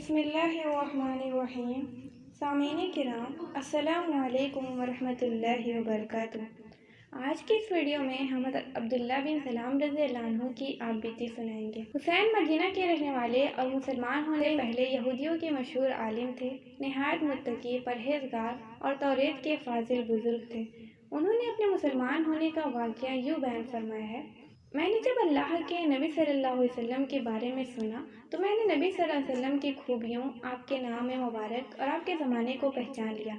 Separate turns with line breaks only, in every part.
بسم اللہ الرحمن الرحیم۔ سامعین کرام، السلام علیکم ورحمۃ اللہ وبرکاتہ۔ آج کی اس ویڈیو میں ہم حضرت عبداللہ بن سلام رضی اللہ عنہ کی آپ بیتی سنائیں گے۔ حسین مدینہ کے رہنے والے اور مسلمان ہونے سے پہلے یہودیوں کے مشہور عالم تھے، نہایت متقی، پرہیزگار اور توریت کے فاضل بزرگ تھے۔ انہوں نے اپنے مسلمان ہونے کا واقعہ یوں بیان فرمایا ہے: میں نے جب اللہ کے نبی صلی اللہ علیہ وسلم کے بارے میں سنا تو میں نے نبی صلی اللہ علیہ وسلم کی خوبیوں، آپ کے نام مبارک اور آپ کے زمانے کو پہچان لیا۔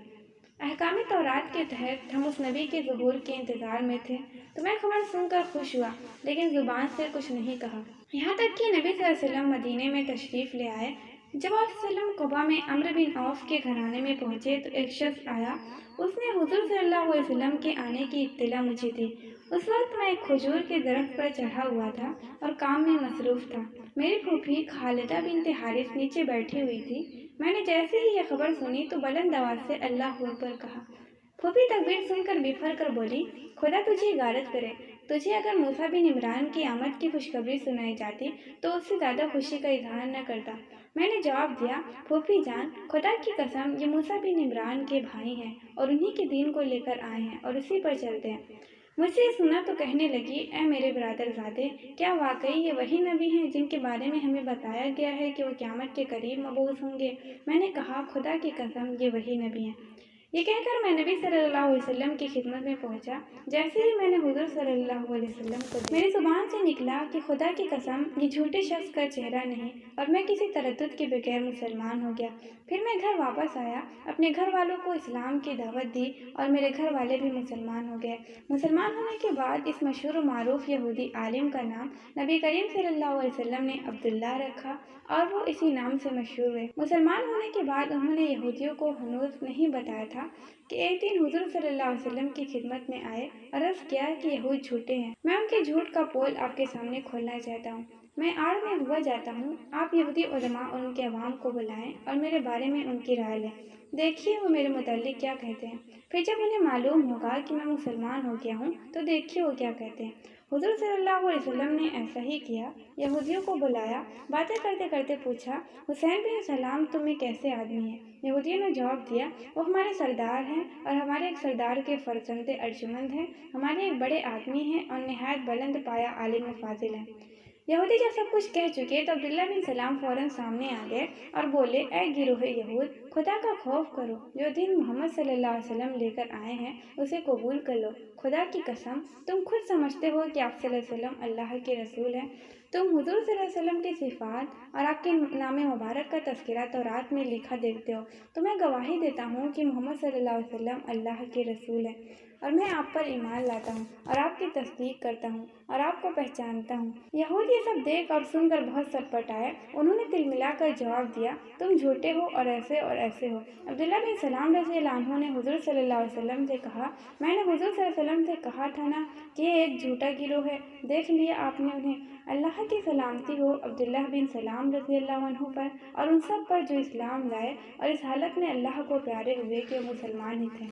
احکام تورات کے تحت ہم اس نبی کے ظہور کے انتظار میں تھے، تو میں خبر سن کر خوش ہوا، لیکن زبان سے کچھ نہیں کہا، یہاں تک کہ نبی صلی اللہ علیہ وسلم مدینے میں تشریف لے آئے۔ جب آپ صلی اللہ علیہ وسلم قباء میں عمرو بن عوف کے گھرانے میں پہنچے تو ایک شخص آیا، اس نے حضور صلی اللہ علیہ وسلم کے آنے کی اطلاع مجھے دی۔ اس وقت میں ایک کھجور کے درخت پر چڑھا ہوا تھا اور کام میں مصروف تھا۔ میری پھوپھی خالدہ بنت حارث نیچے بیٹھی ہوئی تھی۔ میں نے جیسے ہی یہ خبر سنی تو بلند آواز سے اللہ اکبر کہا۔ پھوپھی تکبیر سن کر بفر کر بولی، خدا تجھے غارت کرے، تجھے اگر موسیٰ بن عمران کی آمد کی خوشخبری سنائی جاتی تو اس سے زیادہ خوشی کا اظہار نہ کرتا۔ میں نے جواب دیا، پھوپھی جان، خدا کی قسم، یہ موسیٰ بن عمران کے بھائی ہیں اور انہی کے دین کو لے کر آئے ہیں اور اسی پر چلتے ہیں۔ مجھ سے سنا تو کہنے لگی، اے میرے برادر زادے، کیا واقعی یہ وہی نبی ہیں جن کے بارے میں ہمیں بتایا گیا ہے کہ وہ قیامت کے قریب مبعوث ہوں گے؟ میں نے کہا، خدا کی قسم، یہ وہی نبی ہیں۔ یہ کہہ کر میں نبی صلی اللہ علیہ وسلم کی خدمت میں پہنچا۔ جیسے ہی میں نے حضور صلی اللہ علیہ وسلم کو دیکھا، میری زبان سے نکلا کہ خدا کی قسم، یہ جھوٹے شخص کا چہرہ نہیں، اور میں کسی تردد کے بغیر مسلمان ہو گیا۔ پھر میں گھر واپس آیا، اپنے گھر والوں کو اسلام کی دعوت دی اور میرے گھر والے بھی مسلمان ہو گئے۔ مسلمان ہونے کے بعد اس مشہور و معروف یہودی عالم کا نام نبی کریم صلی اللہ علیہ وسلم نے عبداللہ رکھا اور وہ اسی نام سے مشہور ہوئے۔ مسلمان ہونے کے بعد انہوں نے یہودیوں کو ہنوز نہیں بتایا تھا کہ ایک دن حضور صلی اللہ علیہ وسلم کی خدمت میں آئے اور عرض کیا کہ یہود جھوٹے ہیں۔ میں ان کے جھوٹ کا پول آپ کے سامنے کھولنا چاہتا ہوں۔ میں آڑ میں ہوا جاتا ہوں، آپ یہودی علماء اور ان کے عوام کو بلائیں اور میرے بارے میں ان کی رائے لیں، دیکھیے وہ میرے متعلق کیا کہتے ہیں۔ پھر جب انہیں معلوم ہوگا کہ میں مسلمان ہو گیا ہوں تو دیکھیے وہ کیا کہتے ہیں۔ حضور صلی اللہ علیہ وسلم نے ایسا ہی کیا، یہودیوں کو بلایا، باتیں کرتے کرتے پوچھا، حسین بن سلام تم ایک کیسے آدمی ہیں؟ یہودیوں نے جواب دیا، وہ ہمارے سردار ہیں اور ہمارے ایک سردار کے فرزند ارجمند ہیں، ہمارے ایک بڑے آدمی ہیں اور نہایت بلند پایا عالم و فاضل ہیں۔ یہودی جب سب کچھ کہہ چکے تو عبداللہ بن سلام فوراً سامنے آ گئے اور بولے، اے گروہ یہود، خدا کا خوف کرو، جو دین محمد صلی اللہ علیہ وسلم لے کر آئے ہیں اسے قبول کر لو۔ خدا کی قسم، تم خود سمجھتے ہو کہ آپ صلی اللہ علیہ وسلم اللہ کے رسول ہیں، تم حضور صلی اللہ علیہ وسلم کی صفات اور آپ کے نام مبارک کا تذکرہ تورات میں لکھا دیکھتے ہو، تو میں گواہی دیتا ہوں کہ محمد صلی اللہ علیہ وسلم اللہ کے رسول ہیں، اور میں آپ پر ایمان لاتا ہوں اور آپ کی تصدیق کرتا ہوں اور آپ کو پہچانتا ہوں۔ یہود یہ سب دیکھ اور سن کر بہت سٹ آئے۔ انہوں نے تل ملا کر جواب دیا، تم جھوٹے ہو اور ایسے ہو۔ عبداللہ بن سلام رضی اللہ عنہ نے حضور صلی اللہ علیہ وسلم سے کہا، میں نے حضور صلی اللہ علیہ وسلم سے کہا تھا نا کہ یہ ایک جھوٹا گروہ ہے، دیکھ لیا آپ نے انہیں۔ اللہ کی سلامتی ہو عبداللہ بن سلام رضی اللہ عنہ پر اور ان سب پر جو اسلام لائے اور اس حالت میں اللہ کو پیارے ہوئے کہ وہ مسلمان ہی تھے۔